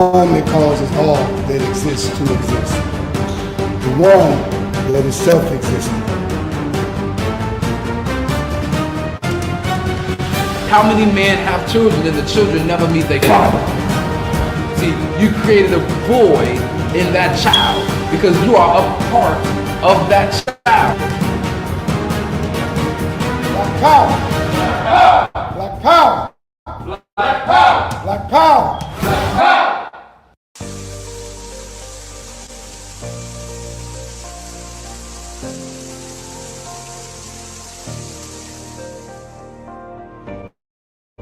one that causes all that exists to exist. The one that is self-existent. How many men have children and the children never meet their father? See, you created a void in that child because you are a part of that child. Black power! Black power! Black power! Black power! Black power!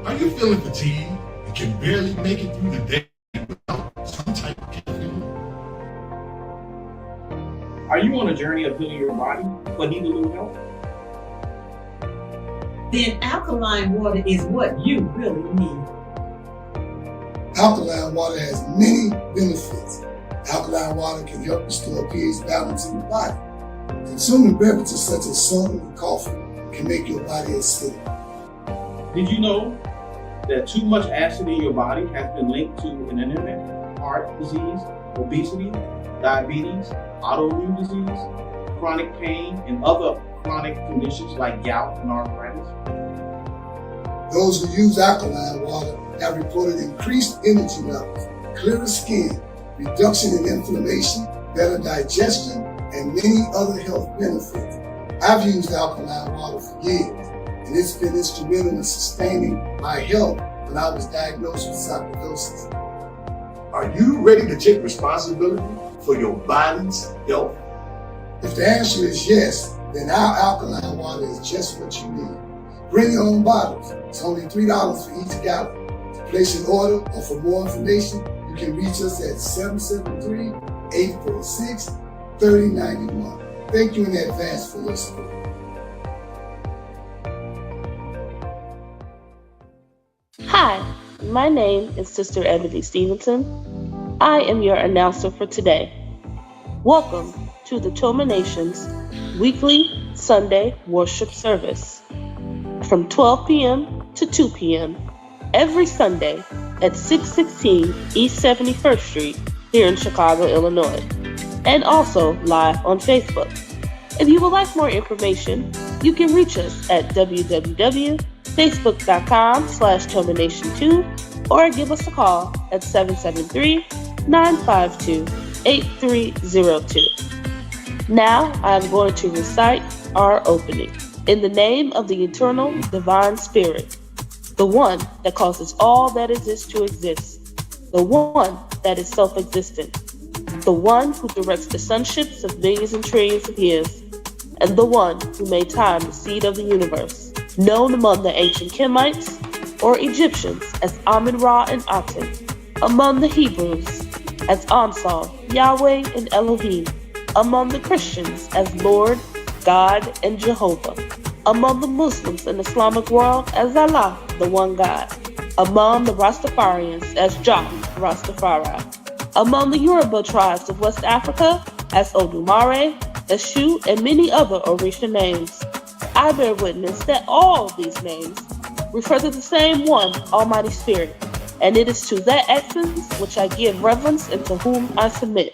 Are you feeling fatigued and can barely make it through the day without some type of caffeine? Are you on a journey of healing your body but need a little help? Then alkaline water is what you really need. Alkaline water has many benefits. Alkaline water can help restore pH balance in the body. Consuming beverages such as soda and coffee can make your body acidic. Did you know that too much acid in your body has been linked to an anemia, heart disease, obesity, diabetes, autoimmune disease, chronic pain, and other chronic conditions like gout and arthritis? Those who use alkaline water have reported increased energy levels, clearer skin, reduction in inflammation, better digestion, and many other health benefits. I've used alkaline water for years, and it's been instrumental in sustaining my health when I was diagnosed with sarcoidosis. Are you ready to take responsibility for your body's health? If the answer is yes, then our alkaline water is just what you need. Bring your own bottles. It's only $3 for each gallon. To place an order or for more information, you can reach us at 773-846-3091. Thank you in advance for your support. Hi, my name is Sister Ebony Stevenson. I am your announcer for today. Welcome to the Toma Nation's weekly Sunday worship service from 12 p.m. to 2 p.m. every Sunday at 616 East 71st Street here in Chicago, Illinois, and also live on Facebook. If you would like more information, you can reach us at www.facebook.com/TomaNation2 or give us a call at 773-952-8302. Now I'm going to recite our opening. In the name of the eternal divine spirit, the one that causes all that exists to exist, the one that is self-existent, the one who directs the sunships of millions and trillions of years, and the one who made time the seed of the universe, known among the ancient Kemites or Egyptians as Amun-Ra and Aten, among the Hebrews as Ansar, Yahweh, and Elohim, among the Christians as Lord, God, and Jehovah, among the Muslims and Islamic world as Allah, the one God, among the Rastafarians as Jah Rastafari, among the Yoruba tribes of West Africa as Odumare, Eshu, and many other Orisha names. I bear witness that all of these names refer to the same one, Almighty Spirit, and it is to that essence which I give reverence and to whom I submit.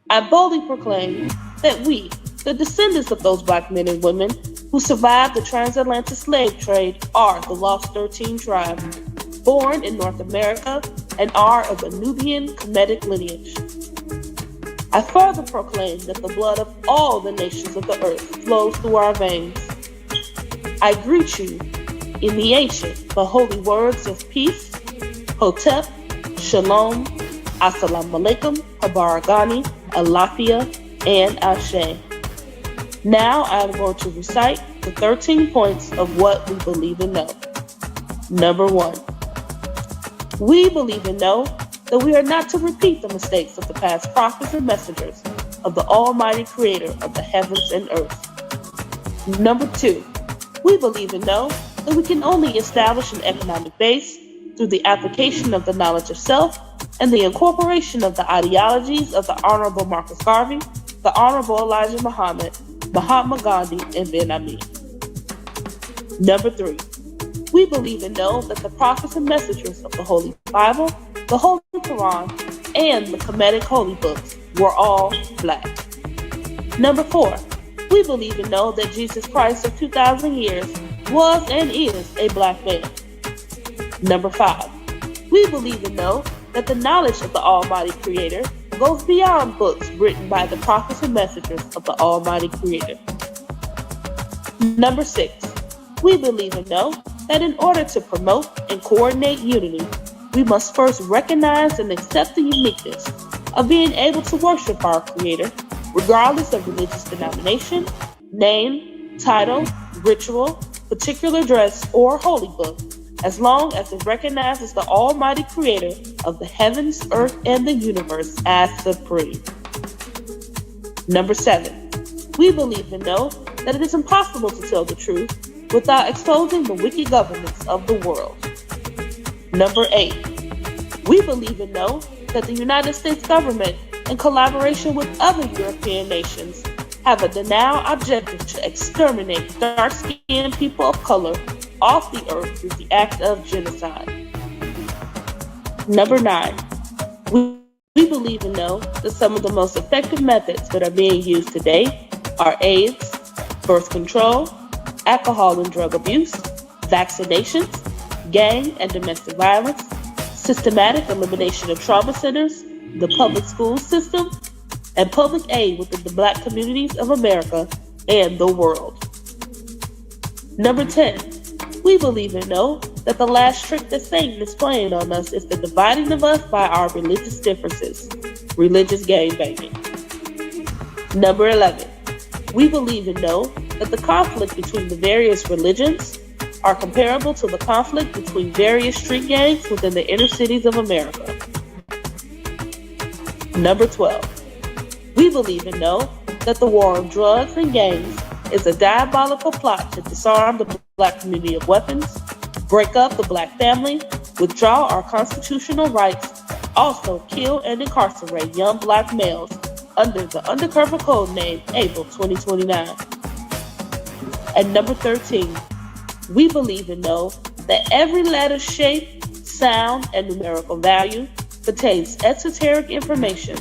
I boldly proclaim that we, the descendants of those black men and women who survived the transatlantic slave trade, are the Lost 13 tribe, born in North America and are of a Nubian Kemetic lineage. I further proclaim that the blood of all the nations of the earth flows through our veins. I greet you in the ancient but holy words of peace, Hotep, Shalom, Assalamu alaikum, Habaragani, Alafia, and Ashe. Now I am going to recite the 13 points of what we believe and know. Number 1. We believe and know that we are not to repeat the mistakes of the past prophets and messengers of the Almighty Creator of the heavens and earth. Number 2. We believe and know that we can only establish an economic base through the application of the knowledge of self and the incorporation of the ideologies of the Honorable Marcus Garvey, the Honorable Elijah Muhammad, Mahatma Gandhi, and Ben Ami. Number 3. We believe and know that the prophets and messengers of the Holy Bible, the Holy Quran, and the Kemetic holy books were all black. Number 4, we believe and know that Jesus Christ of 2,000 years was and is a black man. Number 5, we believe and know that the knowledge of the Almighty Creator goes beyond books written by the prophets and messengers of the Almighty Creator. Number 6, we believe and know that in order to promote and coordinate unity, we must first recognize and accept the uniqueness of being able to worship our Creator, regardless of religious denomination, name, title, ritual, particular dress, or holy book, as long as it recognizes the Almighty Creator of the heavens, earth, and the universe as supreme. Number 7, we believe and know that it is impossible to tell the truth without exposing the wicked governments of the world. Number 8, we believe and know that the United States government, in collaboration with other European nations, have a denial objective to exterminate dark-skinned people of color off the earth through the act of genocide. Number 9, we believe and know that some of the most effective methods that are being used today are AIDS, birth control, alcohol and drug abuse, vaccinations, gang and domestic violence, systematic elimination of trauma centers, the public school system, and public aid within the Black communities of America and the world. Number 10, we believe and know that the last trick that Satan is playing on us is the dividing of us by our religious differences, religious gangbanging. Number 11, we believe and know that the conflict between the various religions are comparable to the conflict between various street gangs within the inner cities of America. Number 12, we believe and know that the war on drugs and gangs is a diabolical plot to disarm the Black community of weapons, break up the Black family, withdraw our constitutional rights, also kill and incarcerate young Black males under the undercover code name April 2029. And number 13, we believe and know that every letter, shape, sound, and numerical value contains esoteric information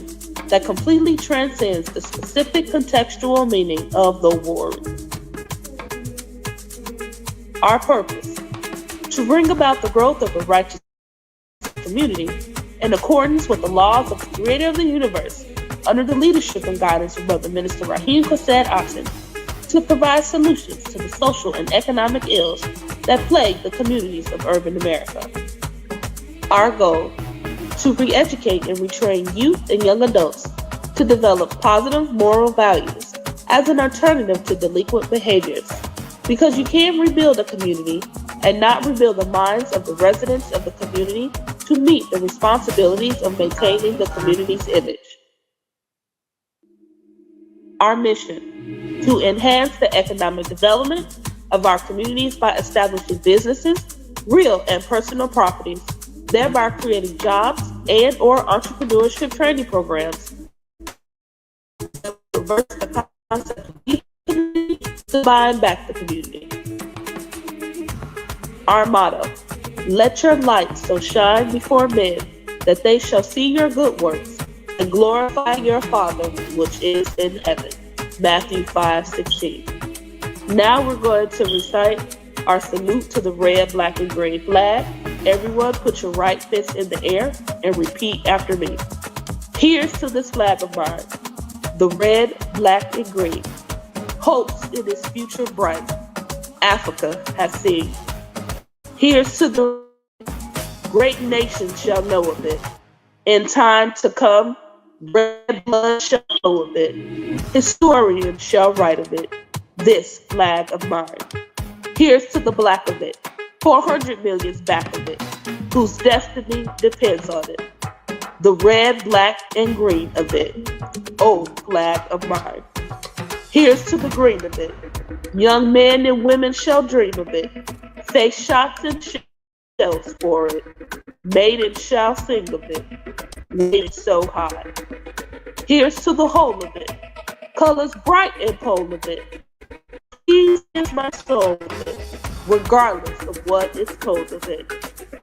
that completely transcends the specific contextual meaning of the word. Our purpose: to bring about the growth of a righteous community in accordance with the laws of the Creator of the universe, under the leadership and guidance of Brother Minister Raheem Quasad Oxen, to provide solutions to the social and economic ills that plague the communities of urban America. Our goal: to re-educate and retrain youth and young adults to develop positive moral values as an alternative to delinquent behaviors, because you can't rebuild a community and not rebuild the minds of the residents of the community to meet the responsibilities of maintaining the community's image. Our mission: to enhance the economic development of our communities by establishing businesses, real and personal properties, thereby creating jobs and or entrepreneurship training programs that reverse the concept of community to buying back the community. Our motto: let your light so shine before men that they shall see your good works and glorify your Father which is in heaven. Matthew 5:16. Now we're going to recite our salute to the red, black, and green flag. Everyone put your right fist in the air and repeat after me. Here's to this flag of mine, the red, black, and green. Hopes in its future bright, Africa has seen. Here's to the great nation shall know of it. In time to come, red blood shall know of it. Historians shall write of it. This flag of mine. Here's to the black of it. 400 million's back of it, whose destiny depends on it. The red, black, and green of it. Oh, flag of mine. Here's to the green of it. Young men and women shall dream of it. Face shots and shells for it. Maidens shall sing of it. Wings so high. Here's to the whole of it. Colors bright and pole of it. Peace is my soul of it, regardless of what is told of it.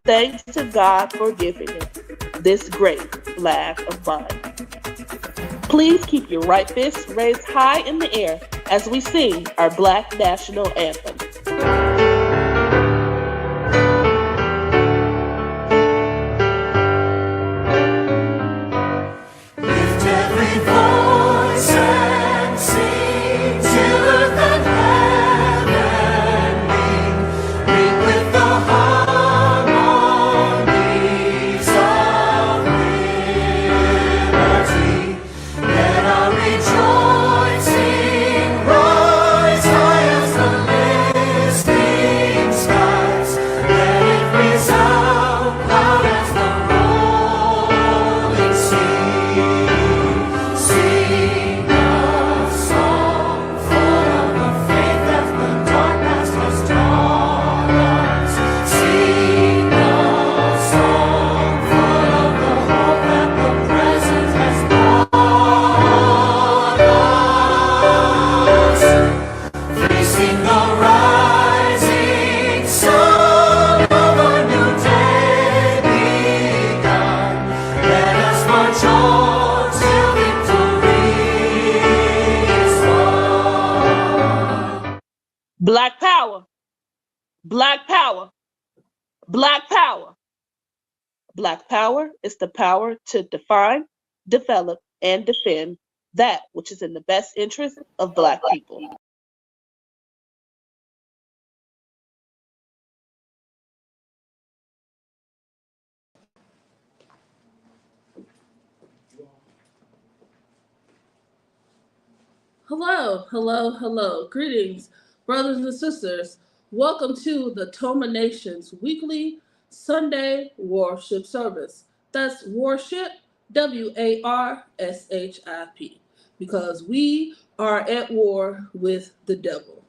Thanks to God for giving it this great flag of mine. Please keep your right fist raised high in the air as we sing our Black National Anthem. Lift every voice and sing till earth and heaven ring with the harmonies of liberty. Let our rejoicing rise high as the listening skies. Let it resound loud as the rolling sea. Sing a song full of the faith that the dark past has taught us. Sing a song full of the hope that the present has brought us. Facing the rising sun of a new day begun. Let us march on till victory is won. Black power, black power, black power. Black power is the power to define, develop, and defend that which is in the best interest of Black people. Hello, hello, hello. Greetings, brothers and sisters. Welcome to the Toma Nation's weekly Sunday worship service. That's worship, WARSHIP, because we are at war with the devil.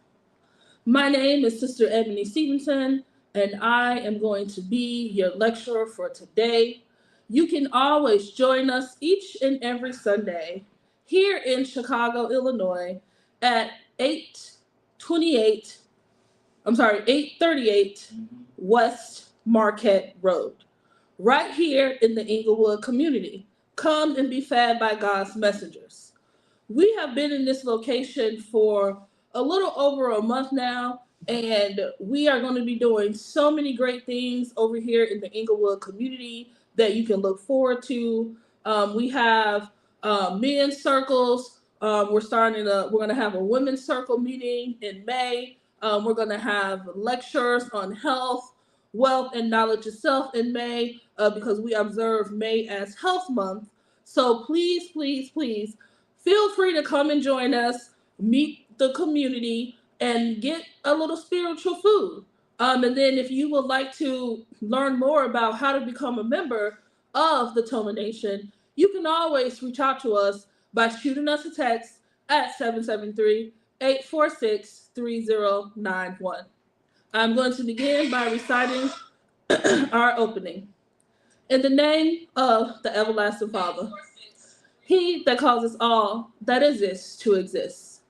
My name is Sister Ebony Stevenson, and I am going to be your lecturer for today. You can always join us each and every Sunday here in Chicago, Illinois at 838 West Marquette Road, right here in the Inglewood community. Come and be fed by God's messengers. We have been in this location for a little over a month now, and we are going to be doing so many great things over here in the Inglewood community that you can look forward to. We have men's circles. We're going to have a women's circle meeting in May. We're going to have lectures on health, wealth, and knowledge itself in May because we observe May as Health Month. So please, please, please feel free to come and join us, meet the community, and get a little spiritual food. And then if you would like to learn more about how to become a member of the Toma Nation, you can always reach out to us by shooting us a text at 773-846-3091. I'm going to begin by reciting our opening. In the name of the everlasting Father, He that causes all that exists to exist,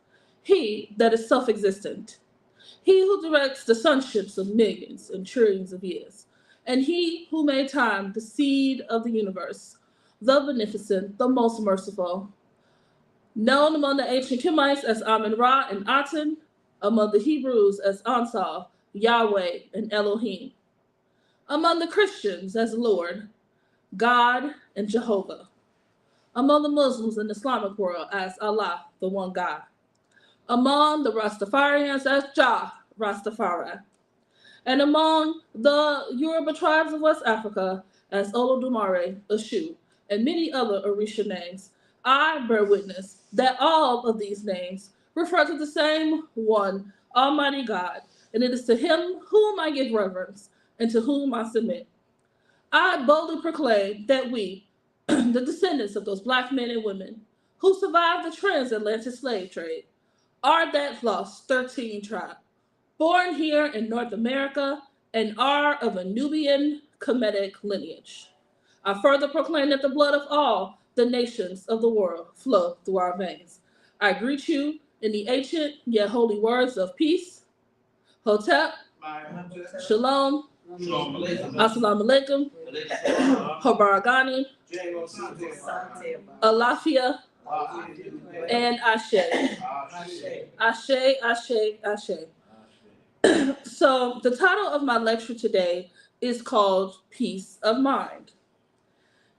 He that is self-existent, He who directs the sonships of millions and trillions of years, and He who made time the seed of the universe, the beneficent, the most merciful, known among the ancient Kemites as Amun-Ra and Aten, among the Hebrews as Ansar, Yahweh, and Elohim, among the Christians as Lord, God, and Jehovah, among the Muslims and Islamic world as Allah, the one God, among the Rastafarians as Jah, Rastafari, and among the Yoruba tribes of West Africa as Olodumare, Ashu, and many other Orisha names. I bear witness that all of these names refer to the same one, Almighty God, and it is to Him whom I give reverence and to whom I submit. I boldly proclaim that we, the descendants of those Black men and women who survived the transatlantic slave trade, are that lost 13 tribe, born here in North America, and are of a Nubian Kemetic lineage. I further proclaim that the blood of all the nations of the world flow through our veins. I greet you in the ancient yet holy words of peace, Hotep, Shalom, Assalamu alaikum. Habaragani. Alafia. And Ashe. Ashe, Ashe, Ashe. So the title of my lecture today is called Peace of Mind.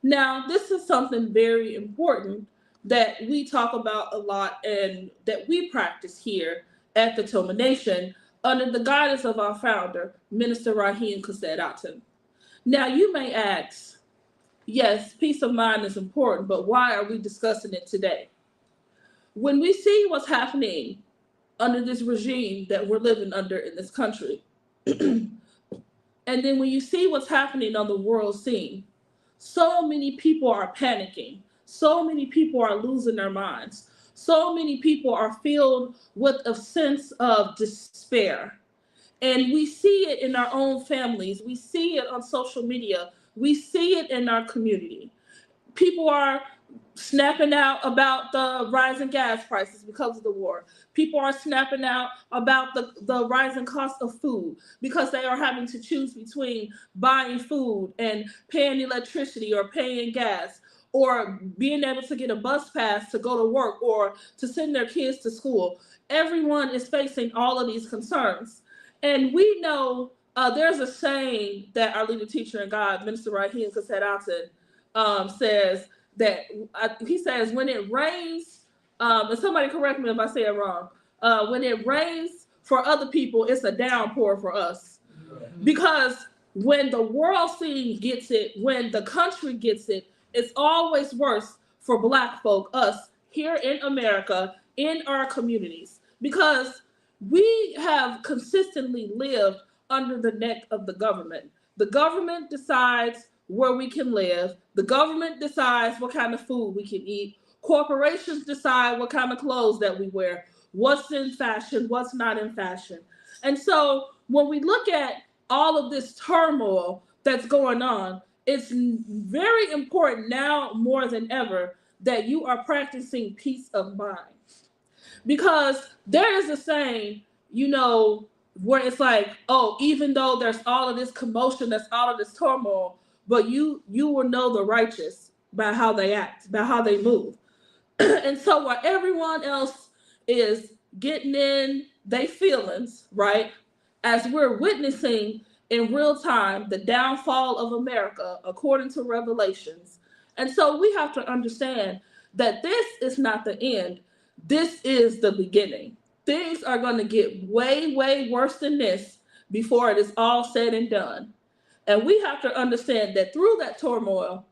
Now, this is something very important that we talk about a lot and that we practice here at the Toma Nation under the guidance of our founder, Minister Raheem Kased Aten. Now, you may ask, yes, peace of mind is important, but why are we discussing it today? When we see what's happening under this regime that we're living under in this country, and then when you see what's happening on the world scene, so many people are panicking. So many people are losing their minds. So many people are filled with a sense of despair. And we see it in our own families. We see it on social media. We see it in our community. People are snapping out about the rising gas prices because of the war. People are snapping out about the rising cost of food because they are having to choose between buying food and paying electricity or paying gas or being able to get a bus pass to go to work or to send their kids to school. Everyone is facing all of these concerns. And we know there's a saying that our leader, teacher, and God, Minister Raheem Kased Aten, says that he says when it rains, and somebody correct me if I say it wrong, when it rains for other people, it's a downpour for us. Because when the world scene gets it, when the country gets it, it's always worse for Black folk, us here in America, in our communities, because we have consistently lived under the neck of the government. The government decides where we can live. The government decides what kind of food we can eat. Corporations decide what kind of clothes that we wear, what's in fashion, what's not in fashion. And so when we look at all of this turmoil that's going on, it's very important now more than ever that you are practicing peace of mind. Because there is a saying, you know, where it's like, oh, even though there's all of this commotion, there's all of this turmoil, but you will know the righteous by how they act, by how they move. And so while everyone else is getting in their feelings, right, as we're witnessing in real time the downfall of America according to Revelations. And so we have to understand that this is not the end. This is the beginning. Things are going to get way, way worse than this before it is all said and done. And we have to understand that through that turmoil,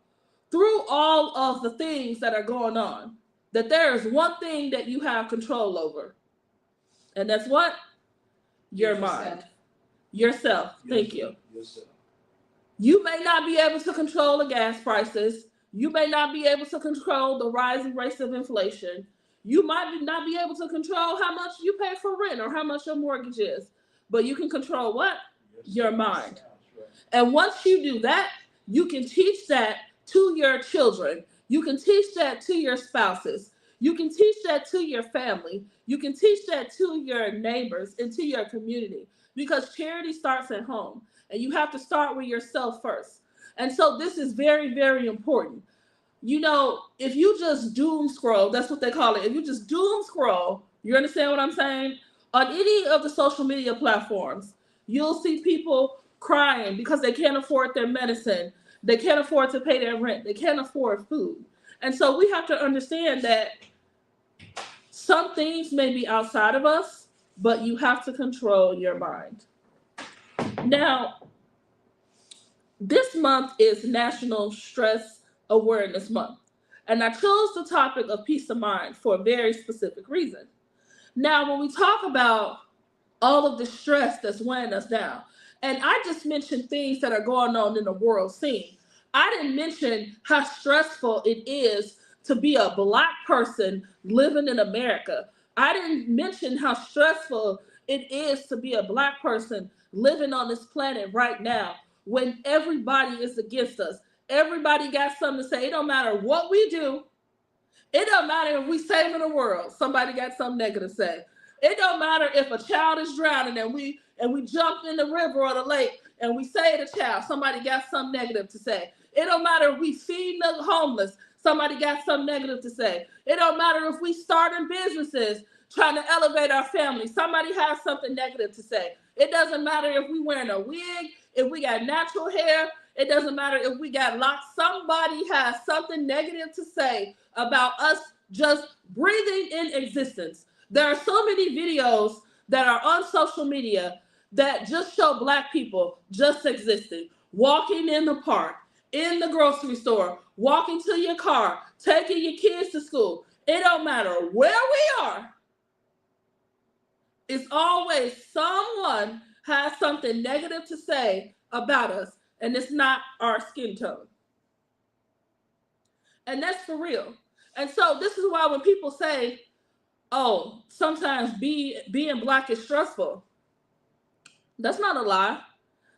through all of the things that are going on, that there is one thing that you have control over. And that's what? Your mind. Yourself. Thank you. You may not be able to control the gas prices. You may not be able to control the rising rates of inflation. You might not be able to control how much you pay for rent or how much your mortgage is. But you can control what? Your mind. And once you do that, you can teach that to your children. You can teach that to your spouses. You can teach that to your family. You can teach that to your neighbors and to your community. Because charity starts at home. And you have to start with yourself first. And so this is very, very important. You know, if you just doom scroll, that's what they call it. If you just doom scroll, you understand what I'm saying? On any of the social media platforms, you'll see people crying because they can't afford their medicine. They can't afford to pay their rent. They can't afford food. And so we have to understand that some things may be outside of us, but you have to control your mind. Now, this month is National Stress Awareness Month. And I chose the topic of peace of mind for a very specific reason. Now, when we talk about all of the stress that's weighing us down, and I just mentioned things that are going on in the world scene. I didn't mention how stressful it is to be a Black person living in America. I didn't mention how stressful it is to be a Black person living on this planet right now when everybody is against us. Everybody got something to say. It don't matter what we do. It don't matter if we saving the world. Somebody got something negative to say. It don't matter if a child is drowning and we jump in the river or the lake and we say to the child, somebody got something negative to say. It don't matter if we feed the homeless, somebody got something negative to say. It don't matter if we starting businesses trying to elevate our family, somebody has something negative to say. It doesn't matter if we wearing a wig, if we got natural hair, it doesn't matter if we got locks, somebody has something negative to say about us just breathing in existence. There are so many videos that are on social media that just show Black people just existing, walking in the park, in the grocery store, walking to your car, taking your kids to school. It don't matter where we are. It's always someone has something negative to say about us, and it's not our skin tone. And that's for real. And so this is why when people say, oh, sometimes being Black is stressful, that's not a lie.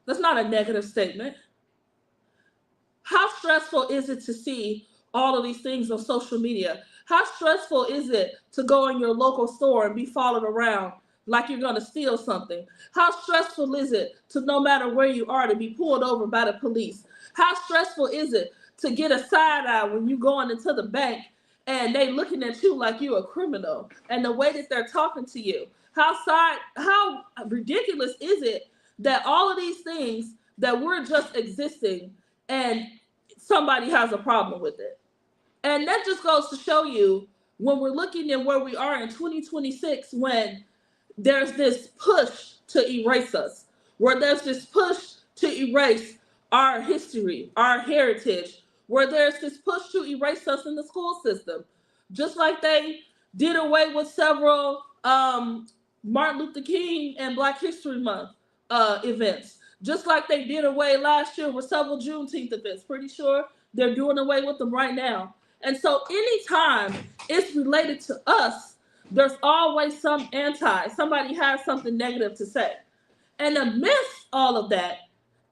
That's not a negative statement. How stressful is it to see all of these things on social media? How stressful is it to go in your local store and be followed around like you're going to steal something? How stressful is it to, no matter where you are, to be pulled over by the police? How stressful is it to get a side eye when you going into the bank and they looking at you like you're a criminal, and the way that they're talking to you? How ridiculous is it that all of these things that we're just existing and somebody has a problem with it? And that just goes to show you, when we're looking at where we are in 2026, when there's this push to erase us, where there's this push to erase our history, our heritage, where there's this push to erase us in the school system, just like they did away with several Martin Luther King and Black History Month events, just like they did away last year with several Juneteenth events. Pretty sure they're doing away with them right now. And so anytime it's related to us, there's always somebody has something negative to say. And amidst all of that,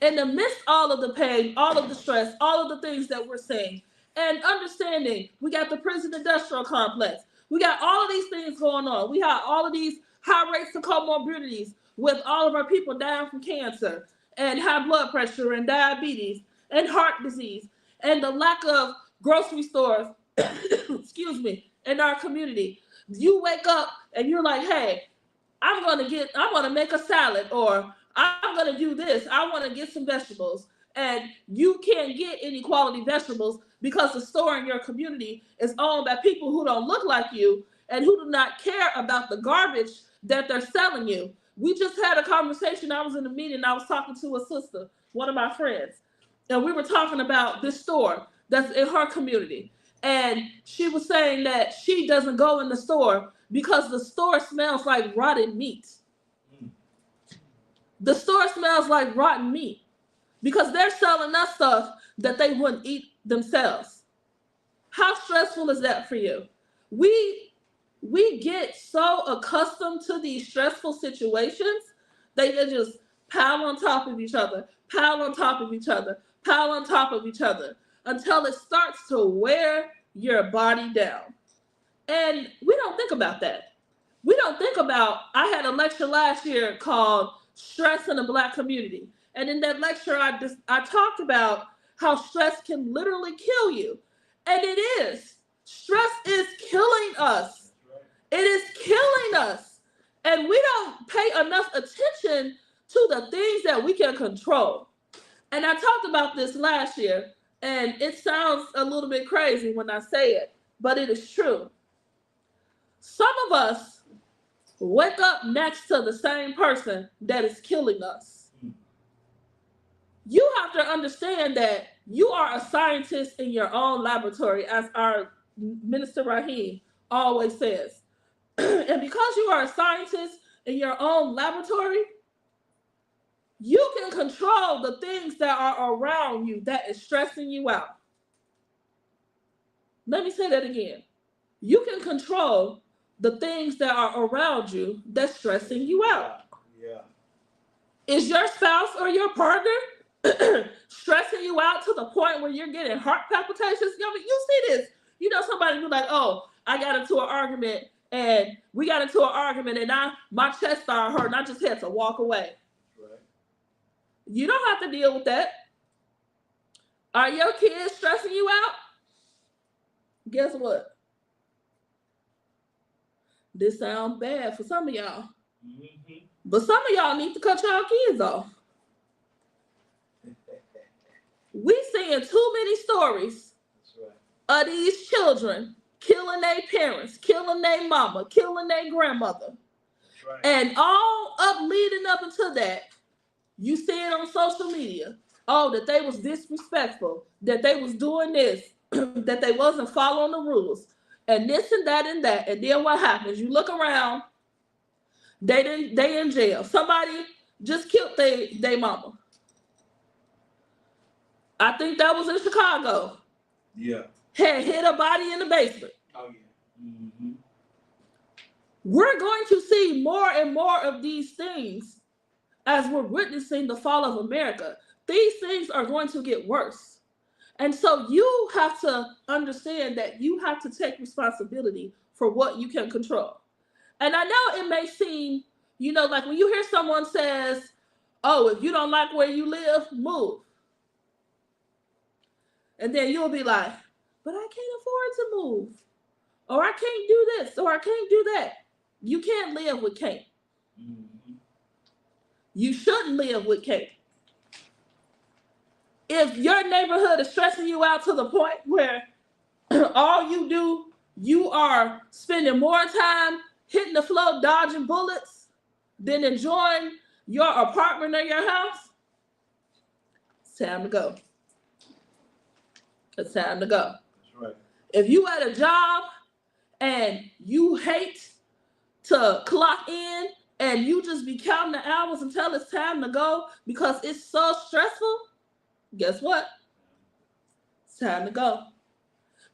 and amidst all of the pain, all of the stress, all of the things that we're seeing, and understanding, we got the prison industrial complex. We got all of these things going on. We have all of these high rates of comorbidities with all of our people dying from cancer and high blood pressure and diabetes and heart disease and the lack of grocery stores, excuse me, in our community. You wake up and you're like, hey, I'm gonna make a salad, or I'm gonna do this. I want to get some vegetables. And you can't get any quality vegetables because the store in your community is owned by people who don't look like you and who do not care about the garbage that they're selling you. We just had a conversation. I was in a meeting. I was talking to a sister, one of my friends, and we were talking about this store that's in her community. And she was saying that she doesn't go in the store because the store smells like rotten meat. The store smells like rotten meat because they're selling us stuff that they wouldn't eat themselves. How stressful is that for you? We get so accustomed to these stressful situations, they just pile on top of each other, pile on top of each other, pile on top of each other, until it starts to wear your body down. And we don't think about that. We don't think about, I had a lecture last year called Stress in the Black Community. And in that lecture, I talked about how stress can literally kill you. And it is. Stress is killing us. It is killing us. And we don't pay enough attention to the things that we can control. And I talked about this last year, and it sounds a little bit crazy when I say it, but it is true. Some of us wake up next to the same person that is killing us. You have to understand that you are a scientist in your own laboratory, as our Minister Rahim always says. And because you are a scientist in your own laboratory, you can control the things that are around you that is stressing you out. Let me say that again. You can control the things that are around you that's stressing you out. Yeah. Is your spouse or your partner stressing you out to the point where you're getting heart palpitations? I mean, you see this. You know, somebody be like, oh, I got into an argument and my chest started hurting. I just had to walk away. Right. You don't have to deal with that. Are your kids stressing you out? Guess what? This sounds bad for some of y'all. But some of y'all need to cut y'all kids off. We seeing too many stories of these children killing their parents, killing their mama, killing their grandmother. And all up leading up into that, you see it on social media. Oh, that they was disrespectful, that they was doing this, that they wasn't following the rules, and this and that and that. And then what happens? You look around, they in jail. Somebody just killed they mama. I think that was in Chicago. Yeah. Had hit a body in the basement. Oh yeah. Mm-hmm. We're going to see more and more of these things as we're witnessing the fall of America. These things are going to get worse. And so you have to understand that you have to take responsibility for what you can control. And I know it may seem, like when you hear someone says, oh, if you don't like where you live, move. And then you'll be like, but I can't afford to move. Or I can't do this, or I can't do that. You can't live with can't. Mm-hmm. You shouldn't live with can't. If your neighborhood is stressing you out to the point where all you do, you are spending more time hitting the floor, dodging bullets, than enjoying your apartment or your house, it's time to go. It's time to go. That's right. If you at a job and you hate to clock in and you just be counting the hours until it's time to go because it's so stressful, guess what? It's time to go.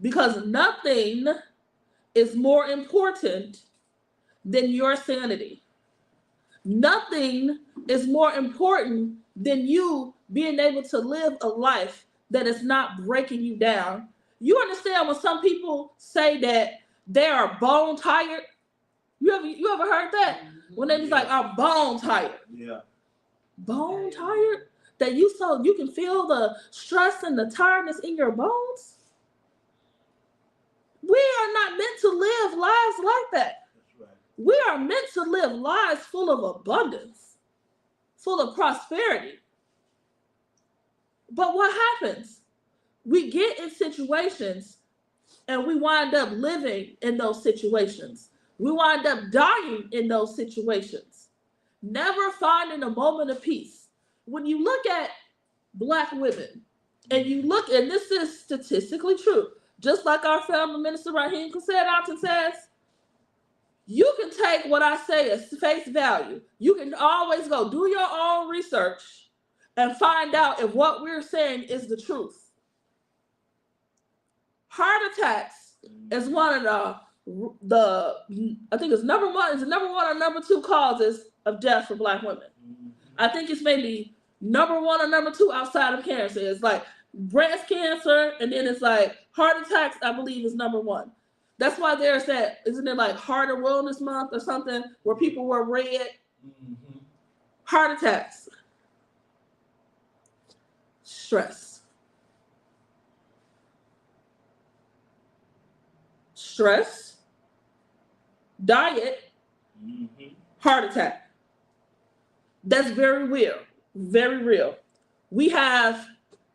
Because nothing is more important than your sanity. Nothing is more important than you being able to live a life that is not breaking you down. You understand when some people say that they are bone tired? You ever heard that? When they just like, I'm bone tired. Yeah. Bone tired? That you can feel the stress and the tiredness in your bones? We are not meant to live lives like that. That's right. We are meant to live lives full of abundance, full of prosperity. But what happens? We get in situations and we wind up living in those situations. We wind up dying in those situations, never finding a moment of peace. When you look at Black women, and this is statistically true, just like our family minister Raheem Kased says, you can take what I say as face value. You can always go do your own research and find out if what we're saying is the truth. Heart attacks is one of the I think it's number one or number two causes of death for Black women. I think it's maybe number one or number two outside of cancer. It's like breast cancer, and then it's like heart attacks, I believe, is number one. That's why there's that, isn't it like Heart and Wellness Month or something where people wear red? Mm-hmm. Heart attacks. Stress. Stress. Diet. Mm-hmm. Heart attack. That's very real. Very real. We have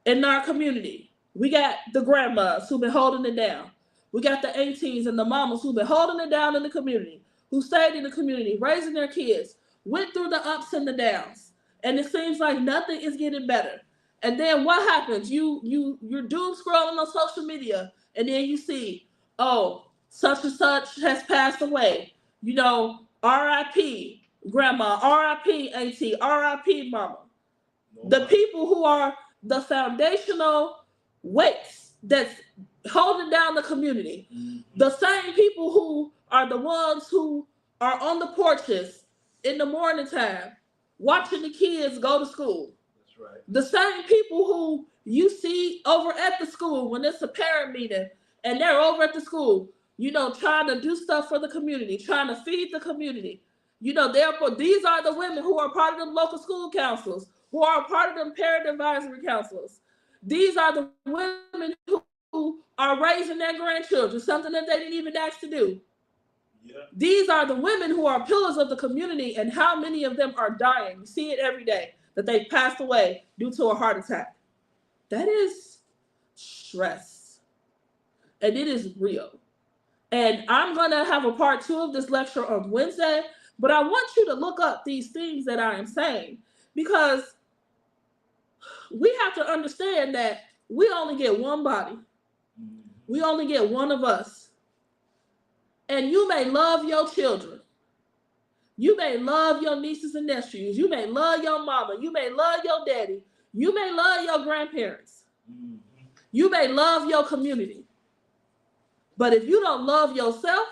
in our community, we got the grandmas who've been holding it down. We got the aunties and the mamas who've been holding it down in the community, who stayed in the community, raising their kids, went through the ups and the downs. And it seems like nothing is getting better. And then what happens? You're doom scrolling on social media, and then you see, oh, such and such has passed away. R.I.P. grandma, R.I.P. auntie, R.I.P. mama. The people who are the foundational weights that's holding down the community. Mm-hmm. The same people who are the ones who are on the porches in the morning time, watching the kids go to school. That's right. The same people who you see over at the school when it's a parent meeting and they're over at the school, trying to do stuff for the community, trying to feed the community. Therefore, these are the women who are part of the local school councils, who are a part of them parent advisory councils. These are the women who are raising their grandchildren, something that they didn't even ask to do. Yeah. These are the women who are pillars of the community, and how many of them are dying? You see it every day that they passed away due to a heart attack. That is stress, and it is real. And I'm gonna have a part 2 of this lecture on Wednesday, but I want you to look up these things that I am saying, because we have to understand that we only get one body. We only get one of us. And you may love your children. You may love your nieces and nephews. You may love your mama. You may love your daddy. You may love your grandparents. You may love your community. But if you don't love yourself,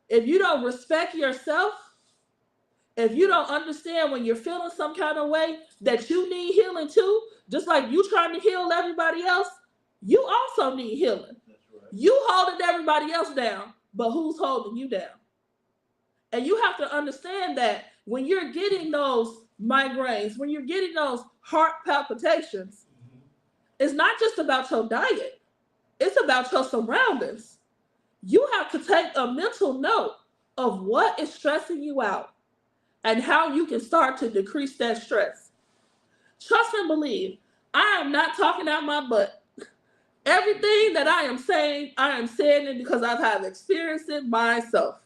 if you don't respect yourself, if you don't understand when you're feeling some kind of way that you need healing too, just like you trying to heal everybody else, you also need healing. That's right. You holding everybody else down, but who's holding you down? And you have to understand that when you're getting those migraines, when you're getting those heart palpitations, it's not just about your diet. It's about your surroundings. You have to take a mental note of what is stressing you out and how you can start to decrease that stress. Trust and believe, I am not talking out my butt. Everything that I am saying it because I have experienced it myself,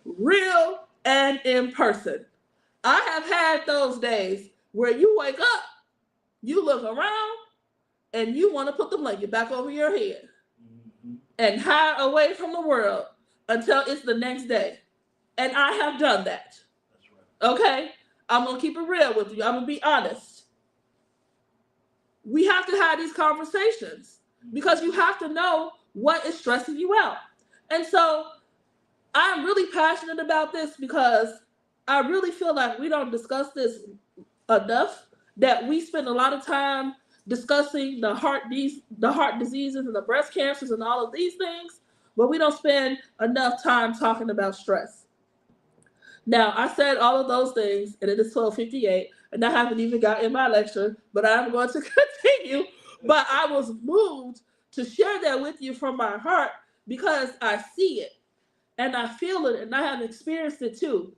real and in person. I have had those days where you wake up, you look around, and you want to put the blanket back over your head and hide away from the world until it's the next day. And I have done that. Okay? I'm going to keep it real with you. I'm going to be honest. We have to have these conversations because you have to know what is stressing you out. And so I'm really passionate about this because I really feel like we don't discuss this enough, that we spend a lot of time discussing the heart diseases and the breast cancers and all of these things, but we don't spend enough time talking about stress. Now, I said all of those things, and it is 12:58, and I haven't even got in my lecture, but I'm going to continue. But I was moved to share that with you from my heart because I see it, and I feel it, and I have experienced it too.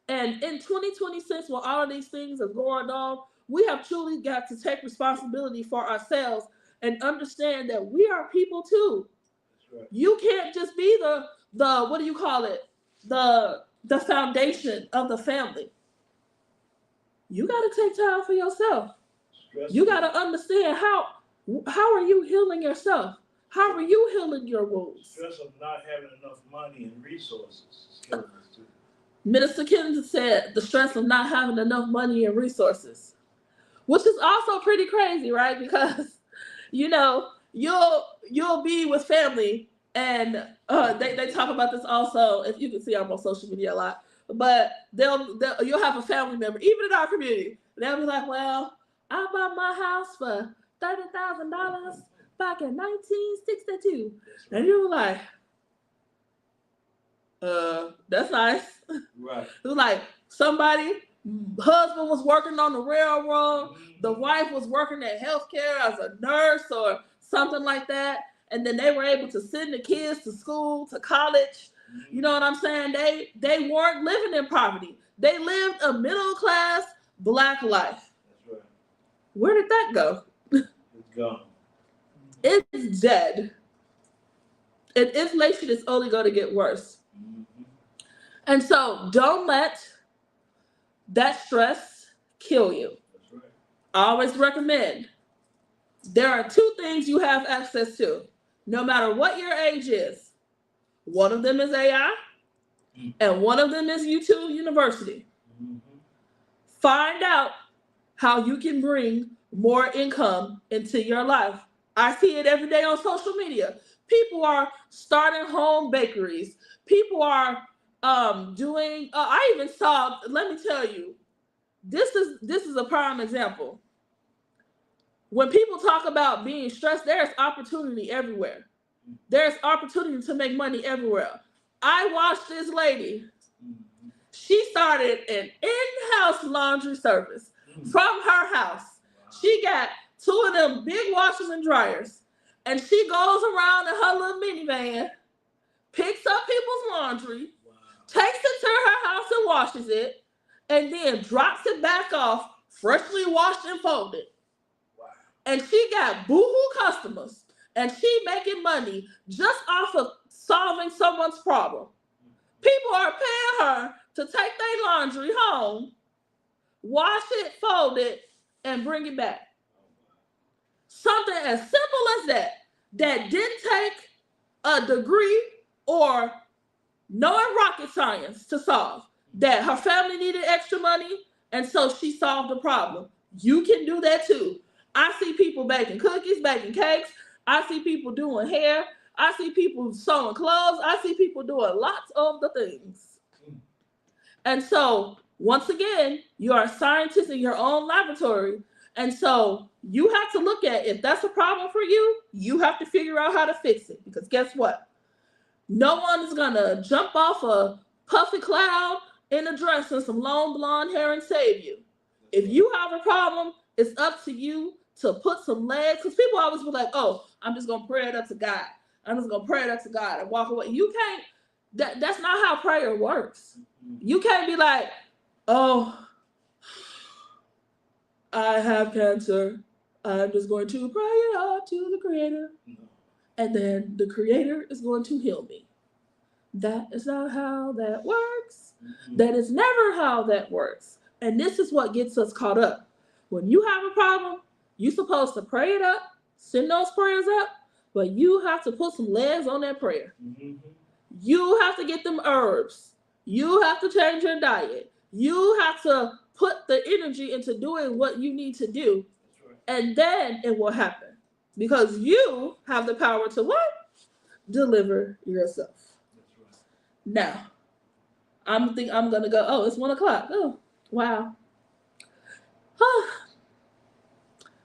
And in 2026, when all of these things are going on, we have truly got to take responsibility for ourselves and understand that we are people too. That's right. You can't just be the what do you call it? The foundation of the family. You got to take time for yourself. You got to understand how are you healing yourself? How are you healing your wounds? Stress of not having enough money and resources is killing us too. Minister Kennedy said the stress of not having enough money and resources, which is also pretty crazy, right? Because, you know, you'll be with family and they talk about this also. If you can see, I'm on social media a lot, but you'll have a family member, even in our community, they'll be like, well, I bought my house for $30,000 back in 1962. And you were like, that's nice. Right. It was like somebody, husband was working on the railroad, the wife was working at healthcare as a nurse or something like that, and then they were able to send the kids to school, to college. You know what I'm saying? They weren't living in poverty. They lived a middle class Black life. That's right. Where did that go? It's gone. It's dead. And inflation is only going to get worse. And so don't let that stress kill you. That's right. I always recommend there are two things you have access to, no matter what your age is. One of them is AI, and one of them is YouTube University. Find out how you can bring more income into your life. I see it every day on social media. People are starting home bakeries. People are doing, I even saw, let me tell you, this is a prime example. When people talk about being stressed, there's opportunity everywhere. There's opportunity to make money everywhere. I watched this lady. She started an in-house laundry service. from her house. She got 2 of them big washers and dryers. And she goes around in her little minivan, picks up people's laundry, takes it to her house and washes it, and then drops it back off, freshly washed and folded. And she got boohoo customers, and she making money just off of solving someone's problem. People are paying her to take their laundry home, wash it, fold it, and bring it back. Something as simple as that didn't take a degree or knowing rocket science to solve. That her family needed extra money, and so she solved the problem. You can do that too. I see people baking cookies, baking cakes. I see people doing hair. I see people sewing clothes. I see people doing lots of the things. And so, once again, you are a scientist in your own laboratory. And so you have to look at, if that's a problem for you, you have to figure out how to fix it. Because guess what? No one is going to jump off a puffy cloud in a dress and some long blonde hair and save you. If you have a problem, it's up to you to put some legs. Because people always be like, oh, I'm just going to pray it up to God. I'm just going to pray it up to God and walk away. You can't, that's not how prayer works. You can't be like, oh, I have cancer. I'm just going to pray it up to the Creator. And then the Creator is going to heal me. That is not how that works. That is never how that works. And this is what gets us caught up. When you have a problem, you're supposed to pray it up, send those prayers up, but you have to put some legs on that prayer. You have to get them herbs. You have to change your diet. You have to put the energy into doing what you need to do. And then it will happen. Because you have the power to what? Deliver yourself. Now, I'm going to go, oh, it's 1 o'clock. Oh, wow.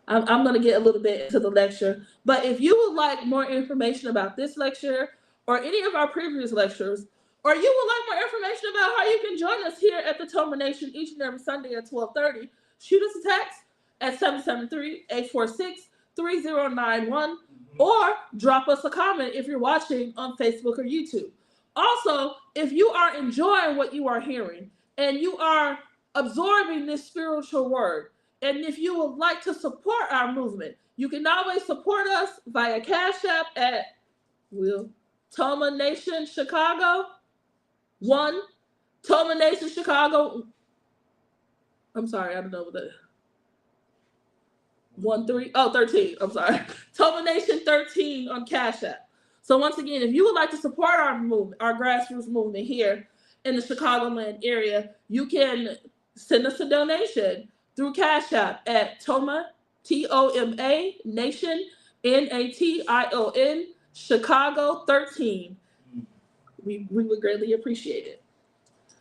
I'm going to get a little bit into the lecture. But if you would like more information about this lecture or any of our previous lectures, or you would like more information about how you can join us here at the Toma Nation each and every Sunday at 12:30, shoot us a text at 773-846-3091, or drop us a comment if you're watching on Facebook or YouTube. Also, if you are enjoying what you are hearing and you are absorbing this spiritual word, and if you would like to support our movement, you can always support us via Cash App at Toma Nation Chicago 1, Toma Nation Chicago. I'm sorry, I don't know what that. 13. I'm sorry, Toma Nation 13 on Cash App. So once again, if you would like to support our movement, our grassroots movement here in the Chicagoland area, you can send us a donation through Cash App at Toma, T-O-M-A, Nation, N-A-T-I-O-N, Chicago 13. We would greatly appreciate it.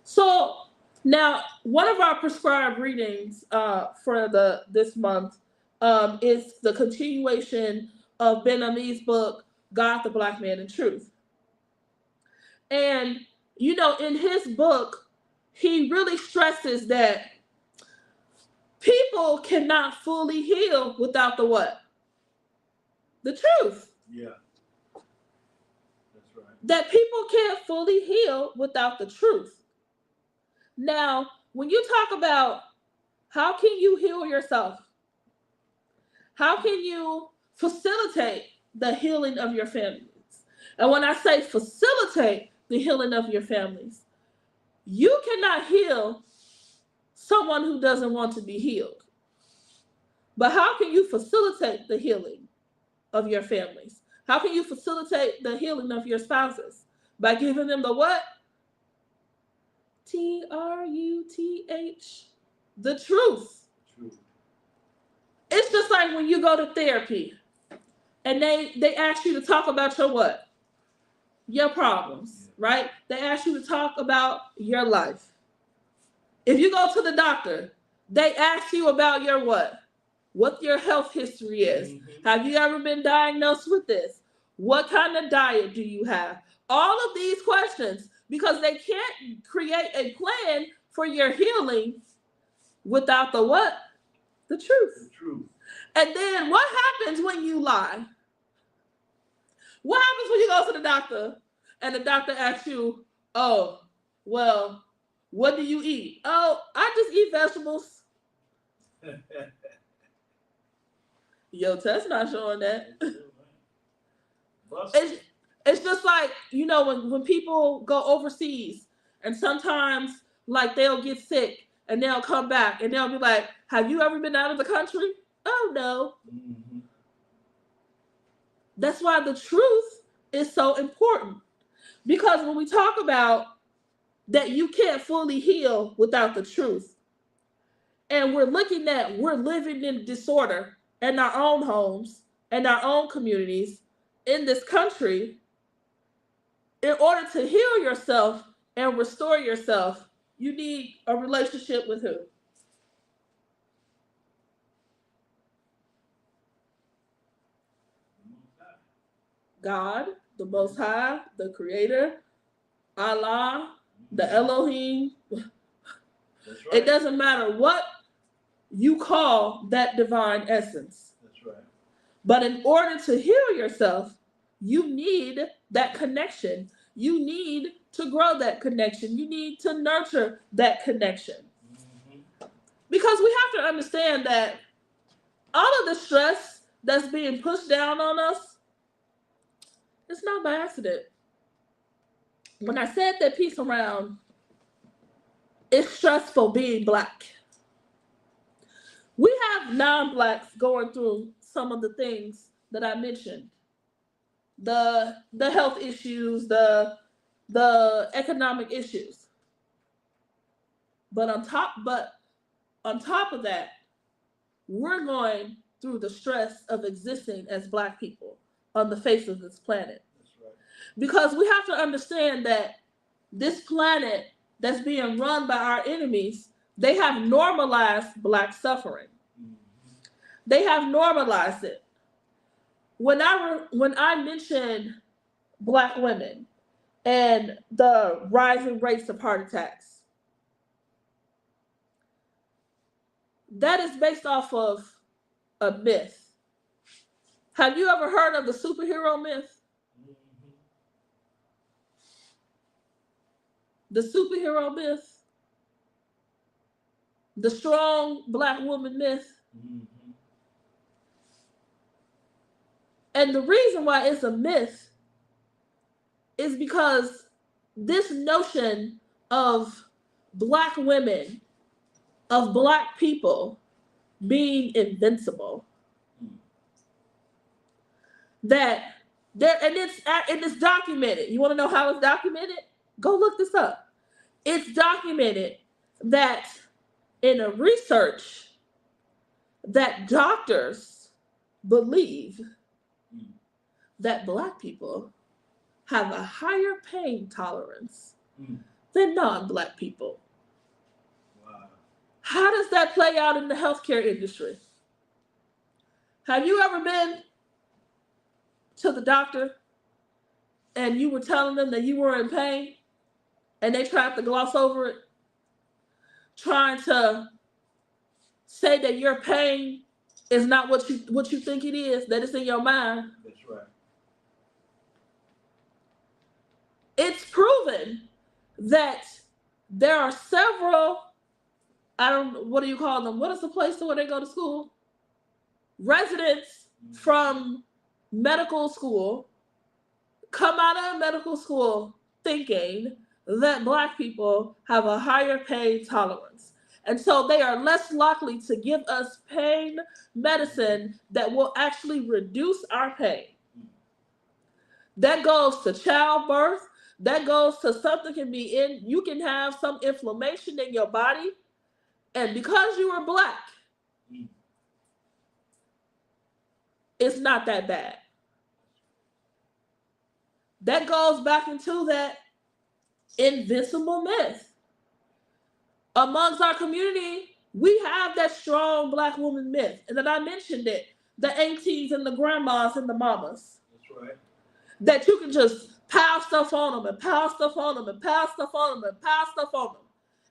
So now, one of our prescribed readings for this month is the continuation of Ben Ami's book, God, the Black Man in Truth. And, you know, in his book, he really stresses that people cannot fully heal without the what? The truth. Yeah. That's right. That people can't fully heal without the truth. Now, when you talk about how can you heal yourself? How can you facilitate the healing of your families? And when I say facilitate the healing of your families, you cannot heal someone who doesn't want to be healed. But how can you facilitate the healing of your families? How can you facilitate the healing of your spouses? By giving them the what? T-R-U-T-H. The truth. It's just like when you go to therapy and they ask you to talk about your what? Your problems, right? They ask you to talk about your life. If you go to the doctor, they ask you about your what? What your health history is. Have you ever been diagnosed with this? What kind of diet do you have? All of these questions, because they can't create a plan for your healing without the what? The truth. The truth. And then what happens when you lie? What happens when you go to the doctor and the doctor asks you, oh, well, what do you eat? Oh, I just eat vegetables. Your test not showing that. It's just like, you know, when people go overseas and sometimes like they'll get sick and they'll come back and they'll be like, have you ever been out of the country? Oh, no. Mm-hmm. That's why the truth is so important. Because when we talk about that you can't fully heal without the truth, and we're living in disorder in our own homes and our own communities in this country, in order to heal yourself and restore yourself, you need a relationship with who? God, the Most High, the Creator, Allah, the Elohim. That's right. It doesn't matter what you call that divine essence. That's right. But in order to heal yourself, you need that connection. You need to grow that connection. You need to nurture that connection. Mm-hmm. Because we have to understand that all of the stress that's being pushed down on us, it's not by accident. When I said that piece around, it's stressful being Black. We have non-Blacks going through some of the things that I mentioned. The health issues, the economic issues. But on top of that, we're going through the stress of existing as Black people on the face of this planet. That's right. Because we have to understand that this planet that's being run by our enemies, they have normalized Black suffering. Mm-hmm. They have normalized it. When I mention Black women and the rising rates of heart attacks, that is based off of a myth. Have you ever heard of the superhero myth? Mm-hmm. The superhero myth? The strong Black woman myth? Mm-hmm. And the reason why it's a myth is because this notion of Black women, of Black people being invincible, that there, and it's documented. You want to know how it's documented? Go look this up. It's documented that in a research that doctors believe that Black people have a higher pain tolerance than non-Black people. Wow. How does that play out in the healthcare industry? Have you ever been to the doctor and you were telling them that you were in pain and they tried to gloss over it, trying to say that your pain is not what you think it is, that it's in your mind? That's right. It's proven that there are several, what do you call them? What is the place where they go to school? Residents from medical school come out of medical school thinking that Black people have a higher pain tolerance. And so they are less likely to give us pain medicine that will actually reduce our pain. That goes to childbirth. That goes to something you can have some inflammation in your body. And because you are Black, it's not that bad. That goes back into that invincible myth. Amongst our community, we have that strong Black woman myth. And then I mentioned it, the aunties and the grandmas and the mamas. That's right. That you can just pile stuff on them and pile stuff on them and pile stuff on them and pile stuff on them.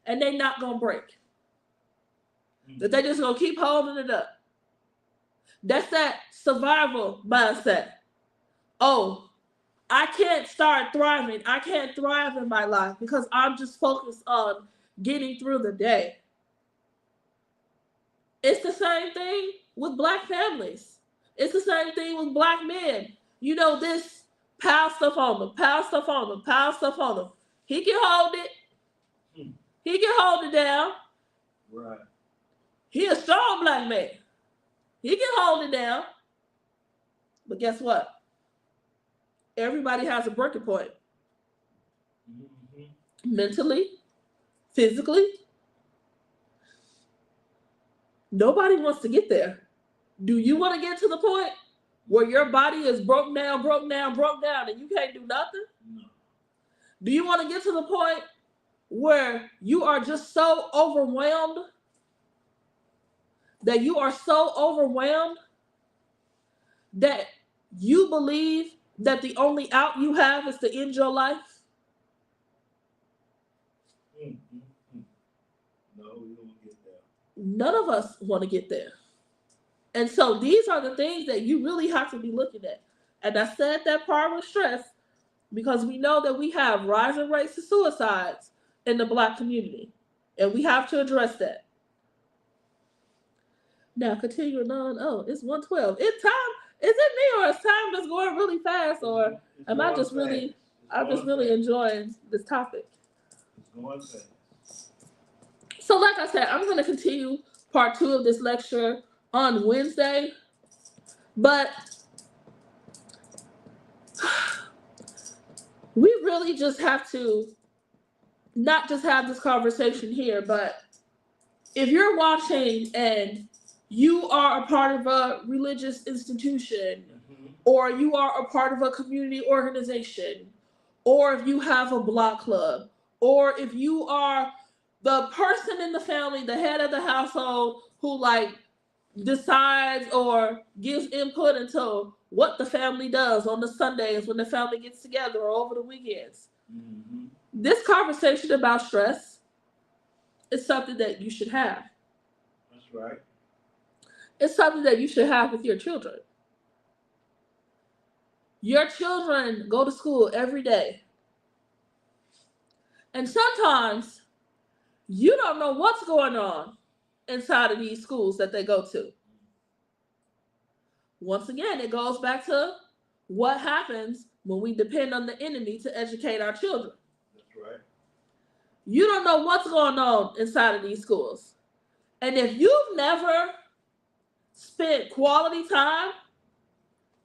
And they're not going to break. that they just gonna keep holding it up. That's that survival mindset. Oh, I can't start thriving. I can't thrive in my life because I'm just focused on getting through the day. It's the same thing with Black families. It's the same thing with Black men. You know, this pile stuff on them, pile stuff on them, pile stuff on them. He can hold it. He can hold it down. Right. He a strong Black man. He can hold it down. But guess what? Everybody has a breaking point. Mentally, physically. Nobody wants to get there. Do you want to get to the point where your body is broke down, and you can't do nothing? No. Do you want to get to the point where you are just so overwhelmed that you are so overwhelmed that you believe that the only out you have is to end your life? No, we don't get there. None of us want to get there. And so these are the things that you really have to be looking at. And I said that part with stress because we know that we have rising rates of suicides in the Black community. And we have to address that. Now, continuing on. Oh, it's 1:12. It's time. Is it me or is time just going really fast? Or am I just really, I'm just really enjoying this topic? It's going fast. So like I said, I'm going to continue part 2 of this lecture on Wednesday. But we really just have to not just have this conversation here, but if you're watching and you are a part of a religious institution, or you are a part of a community organization, or if you have a block club, or if you are the person in the family, the head of the household who like decides or gives input into what the family does on the Sundays when the family gets together or over the weekends. This conversation about stress is something that you should have. That's right. It's something that you should have with your children. Your children go to school every day. And sometimes you don't know what's going on inside of these schools that they go to. Once again, it goes back to what happens when we depend on the enemy to educate our children. That's right. You don't know what's going on inside of these schools. And if you've never spent quality time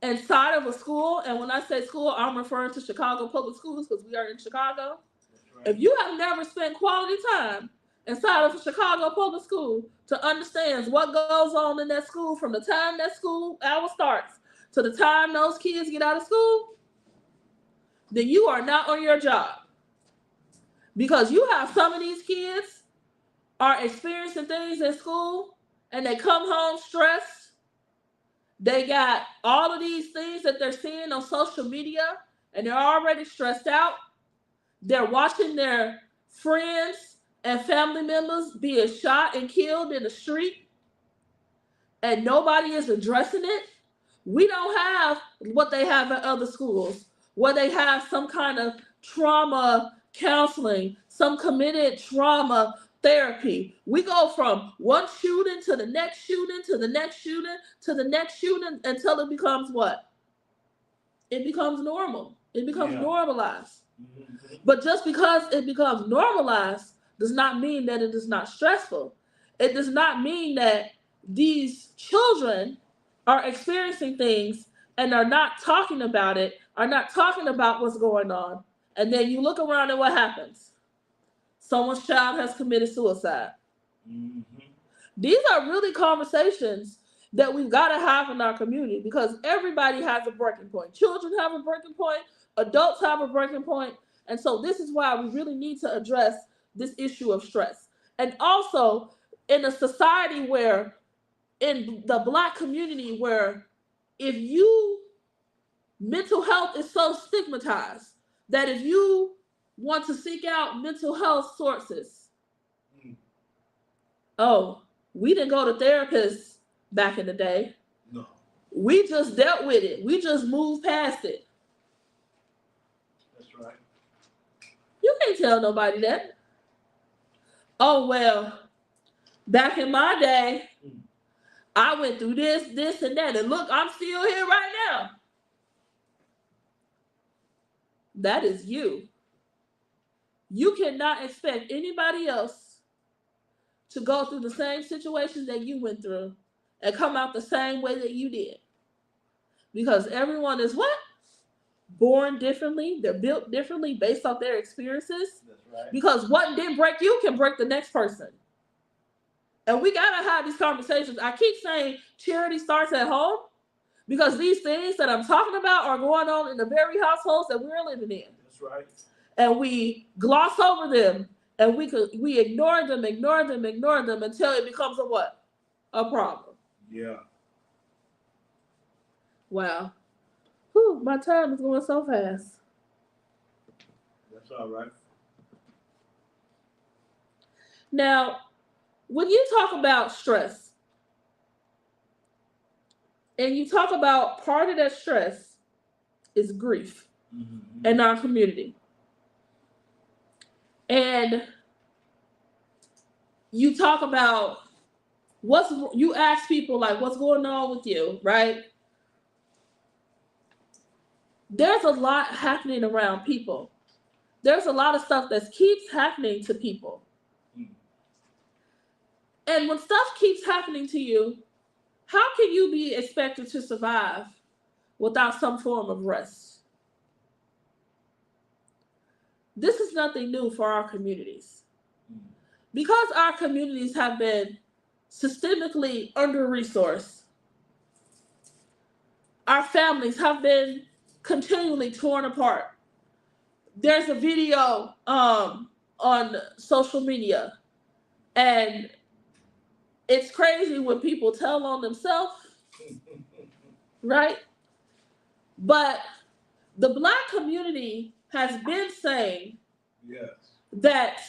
inside of a school, and when I say school, I'm referring to Chicago Public Schools because we are in Chicago. Right. If you have never spent quality time inside of a Chicago Public School to understand what goes on in that school from the time that school hour starts to the time those kids get out of school, then you are not on your job. Because you have some of these kids are experiencing things in school and they come home stressed. They got all of these things that they're seeing on social media and they're already stressed out. They're watching their friends and family members being shot and killed in the street and nobody is addressing it. We don't have what they have at other schools where they have some kind of trauma counseling, some committed trauma therapy. We go from one shooting to the next shooting to the next shooting to the next shooting until it becomes what? It becomes normal. It becomes normalized. But just because it becomes normalized does not mean that it is not stressful. It does not mean that these children are experiencing things and are not talking about it, are not talking about what's going on. And then you look around and what happens? Someone's child has committed suicide. These are really conversations that we've got to have in our community because everybody has a breaking point. Children have a breaking point. Adults have a breaking point. And so this is why we really need to address this issue of stress. And also in a society where, in the Black community, where if you, mental health is so stigmatized that if you want to seek out mental health sources, oh, We didn't go to therapists back in the day. No. We just dealt with it. We just moved past it. That's right. You can't tell nobody that. Oh, well, back in my day, I went through this, and that. And look, I'm still here right now. That is you. You cannot expect anybody else to go through the same situations that you went through and come out the same way that you did. Because everyone is what? Born differently. They're built differently based off their experiences. That's right. Because what didn't break you can break the next person. And we got to have these conversations. I keep saying charity starts at home because these things that I'm talking about are going on in the very households that we're living in. That's right. And we gloss over them and we ignore them until it becomes a what? A problem. Yeah. Wow. Whew, my time is going so fast. That's all right. Now, when you talk about stress, and you talk about part of that stress is grief in our community. And you talk about you ask people like, what's going on with you, right? There's a lot happening around people. There's a lot of stuff that keeps happening to people. And when stuff keeps happening to you, how can you be expected to survive without some form of rest? This is nothing new for our communities. Because our communities have been systemically under-resourced, our families have been continually torn apart. There's a video on social media, and it's crazy when people tell on themselves, right? But the Black community has been saying that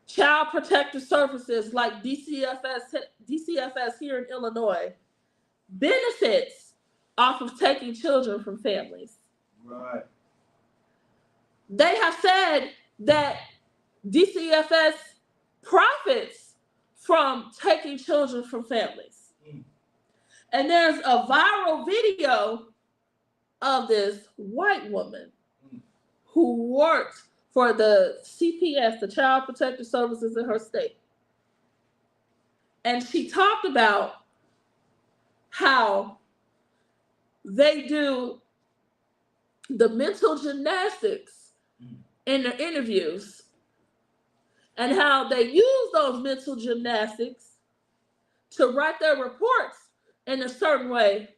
child protective services like DCFS here in Illinois benefits off of taking children from families. Right. They have said that DCFS profits from taking children from families. And there's a viral video of this white woman who worked for the CPS, the Child Protective Services in her state. And she talked about how they do the mental gymnastics in their interviews and how they use those mental gymnastics to write their reports in a certain way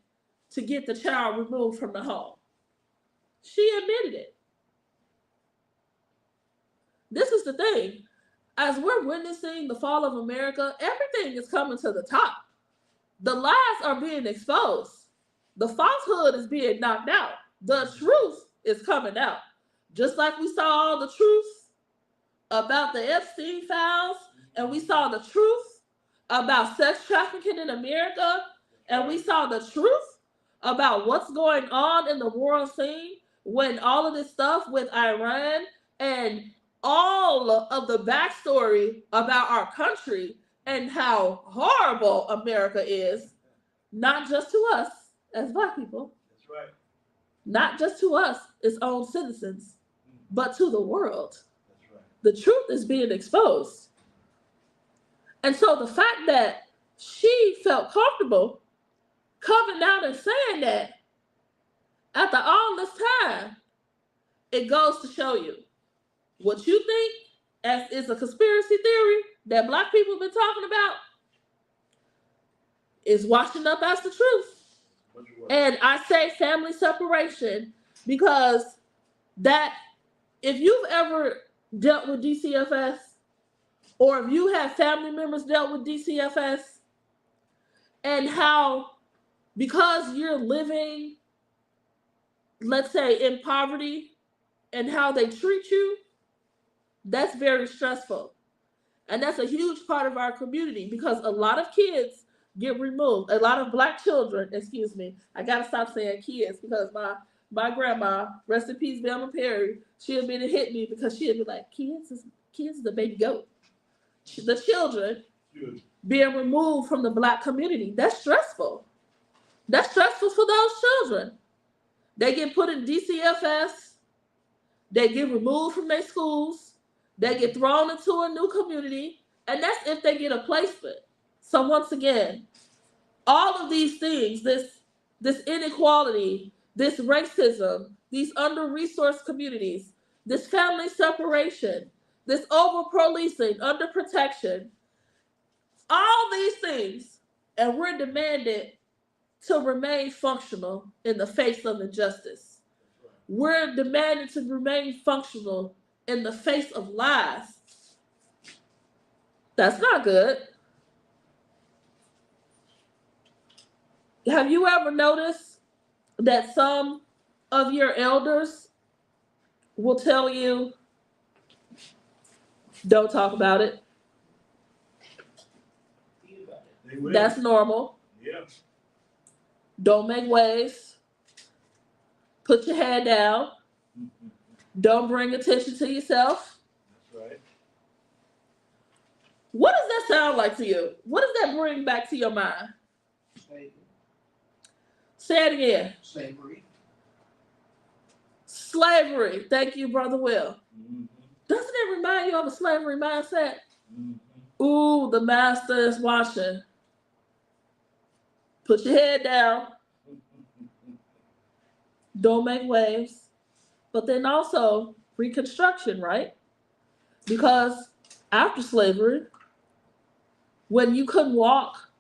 to get the child removed from the home. She admitted it. This is the thing. As we're witnessing the fall of America, everything is coming to the top. The lies are being exposed. The falsehood is being knocked out. The truth is coming out. Just like we saw all the truth about the Epstein files, and we saw the truth about sex trafficking in America, and we saw the truth about what's going on in the world scene when all of this stuff with Iran and all of the backstory about our country and how horrible America is, not just to us as Black people. That's right. Not just to us, its own citizens, but to the world. That's right. The truth is being exposed. And so the fact that she felt comfortable coming out and saying that after all this time, it goes to show you what you think as is a conspiracy theory that Black people have been talking about is washing up as the truth. And I say family separation because that if you've ever dealt with DCFS or if you have family members dealt with DCFS and how because you're living, let's say, in poverty and how they treat you, that's very stressful. And that's a huge part of our community because a lot of kids get removed. A lot of black children, excuse me. I gotta stop saying kids because my grandma, rest in peace, Velma Perry, she'd been to hit me because she'd be like, kids is the baby goat. The children being removed from the black community. That's stressful. That's stressful for those children. They get put in DCFS. They get removed from their schools. They get thrown into a new community. And that's if they get a placement. So once again, all of these things, this inequality, this racism, these under-resourced communities, this family separation, this over-policing, under-protection, all these things, and we're demanded to remain functional in the face of injustice. We're demanded to remain functional in the face of lies. That's not good. Have you ever noticed that some of your elders will tell you, don't talk about it? That's normal. Yeah. Don't make waves. Put your head down. Don't bring attention to yourself. That's right. What does that sound like to you? What does that bring back to your mind? Slavery. Say it again. Slavery. Slavery. Thank you, Brother Will. Mm-hmm. Doesn't it remind you of a slavery mindset? Mm-hmm. Ooh, the master is watching. Put your head down. Don't make waves. But then also Reconstruction, right? Because after slavery, when you couldn't walk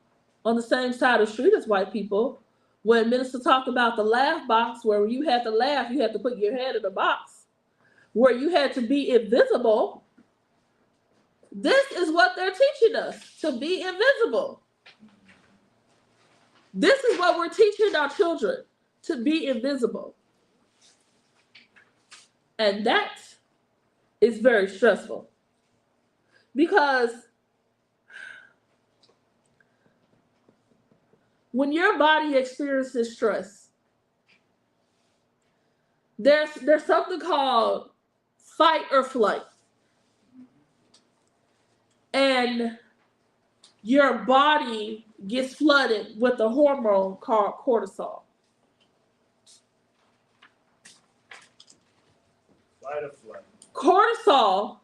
on the same side of the street as white people, when Minister talked about the laugh box, where you had to laugh, you had to put your head in the box, where you had to be invisible, this is what they're teaching us, to be invisible. This is what we're teaching our children, to be invisible. And that is very stressful. Because when your body experiences stress, there's something called fight or flight. And your body gets flooded with a hormone called cortisol. Fight or flight. Cortisol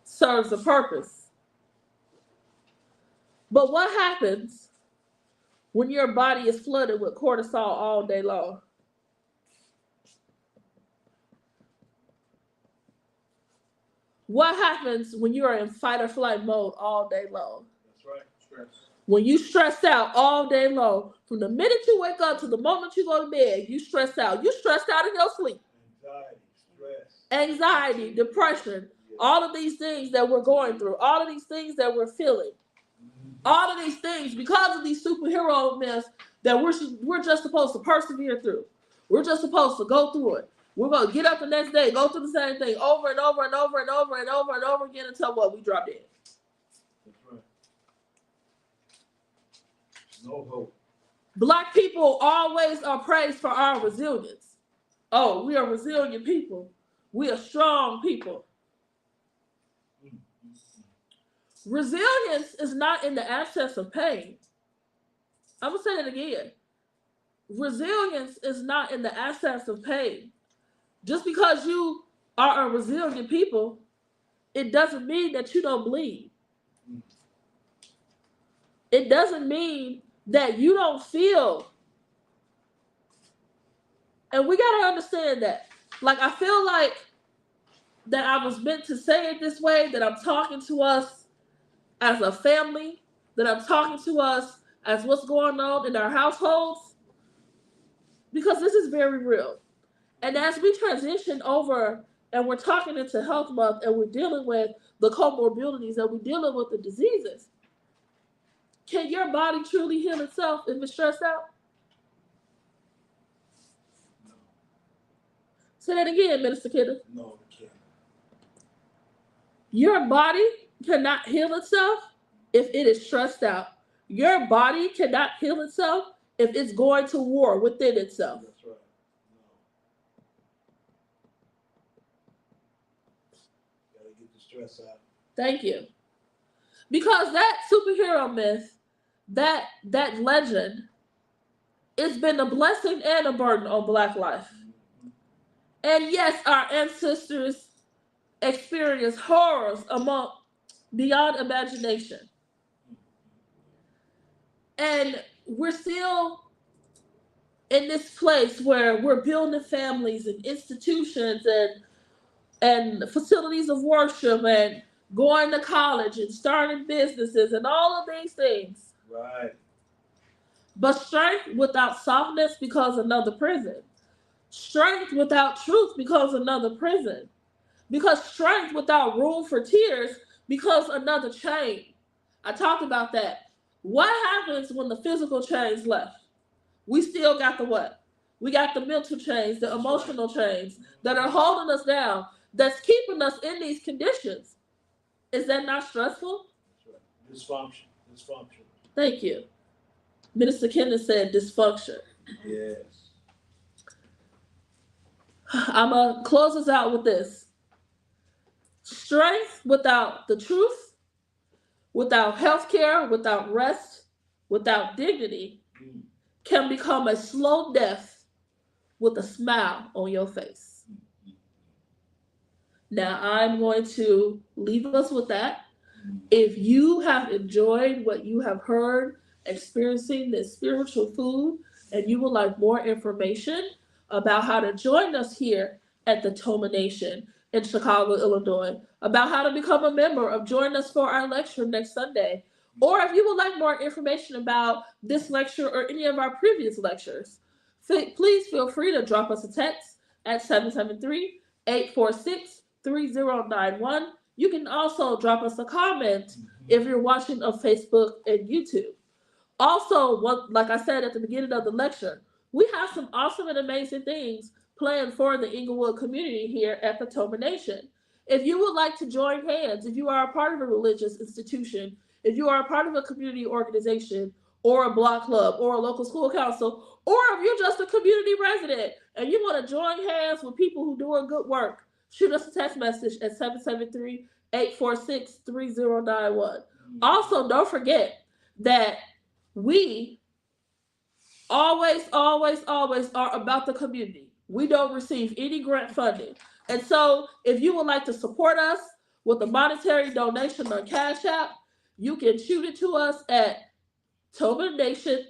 serves a purpose. But what happens when your body is flooded with cortisol all day long? What happens when you are in fight or flight mode all day long? That's right. Stress. When you stress out all day long, from the minute you wake up to the moment you go to bed, you stress out. You stressed out in your sleep. Anxiety, stress. Anxiety, depression, all of these things that we're going through, all of these things that we're feeling, all of these things because of these superhero myths that we're just supposed to persevere through. We're just supposed to go through it. We're going to get up the next day, go through the same thing over and over and over and over and over and over again until what? We drop dead. That's right. No hope. Black people always are praised for our resilience. Oh, we are resilient people. We are strong people. Resilience is not in the absence of pain. I'm going to say that again. Resilience is not in the absence of pain. Just because you are a resilient people, it doesn't mean that you don't bleed. It doesn't mean that you don't feel. And we got to understand that. Like, I feel like that I was meant to say it this way, that I'm talking to us as a family, that I'm talking to us as what's going on in our households, because this is very real. And as we transition over and we're talking into Health Month and we're dealing with the comorbidities and we're dealing with the diseases, can your body truly heal itself if it's stressed out? No. Say that again, Minister Kidder. No, it can't. Your body cannot heal itself if it is stressed out. Your body cannot heal itself if it's going to war within itself. That's right. No. Gotta get the stress out. Thank you. Because that superhero myth, that legend, it's been a blessing and a burden on Black life. And yes, our ancestors experienced horrors beyond imagination. And we're still in this place where we're building families and institutions and facilities of worship and going to college and starting businesses and all of these things. Right. But strength without softness becomes another prison. Strength without truth becomes another prison. Because strength without room for tears becomes another chain. I talked about that. What happens when the physical chains left? We still got the what? We got the mental chains, the emotional chains that are holding us down, that's keeping us in these conditions. Is that not stressful? That's right. Dysfunction. Thank you. Minister Kenneth said dysfunction. Yes. I'm going to close us out with this. Strength without the truth, without health care, without rest, without dignity, can become a slow death with a smile on your face. Now, I'm going to leave us with that. If you have enjoyed what you have heard, experiencing this spiritual food, and you would like more information about how to join us here at the Toma Nation in Chicago, Illinois, about how to become a member of Join Us for our lecture next Sunday, or if you would like more information about this lecture or any of our previous lectures, please feel free to drop us a text at 773-846-3091. You can also drop us a comment if you're watching on Facebook and YouTube. Also, like I said at the beginning of the lecture, we have some awesome and amazing things planned for the Inglewood community here at the Toma Nation. If you would like to join hands, if you are a part of a religious institution, if you are a part of a community organization or a block club or a local school council, or if you're just a community resident and you want to join hands with people who are doing good work, shoot us a text message at 773-846-3091. Also, don't forget that we always are about the community. We don't receive any grant funding. And so if you would like to support us with a monetary donation on Cash App, you can shoot it to us at Toma Nation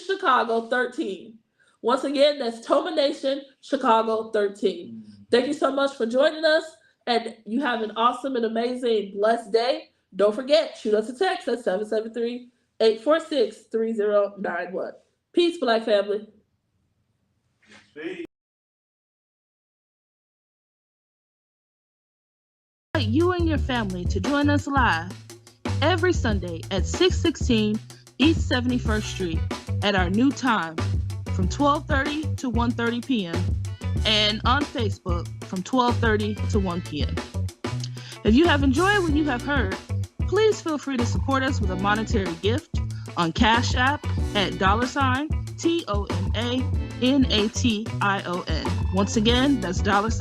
Chicago 13. Once again, that's Toma Nation Chicago 13. Thank you so much for joining us, and you have an awesome and amazing, blessed day. Don't forget, shoot us a text at 773-846-3091. Peace, Black family. You and your family to join us live every Sunday at 616 East 71st Street at our new time from 12:30 to 1:30 p.m. and on Facebook from 12:30 to 1 p.m. If you have enjoyed what you have heard, please feel free to support us with a monetary gift on Cash App at $TOMANATION. Once again, that's $TOMA.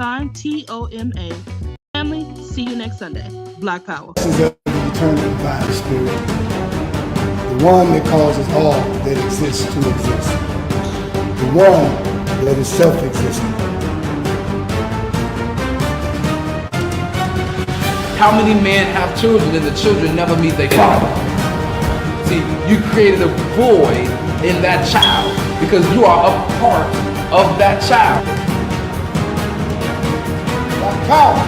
Family, see you next Sunday. Black Power. This is the eternal divine spirit, the one that causes all that exists to exist, the one that is self-existent. How many men have children and the children never meet their father? See, you created a void in that child because you are a part of that child. Black power.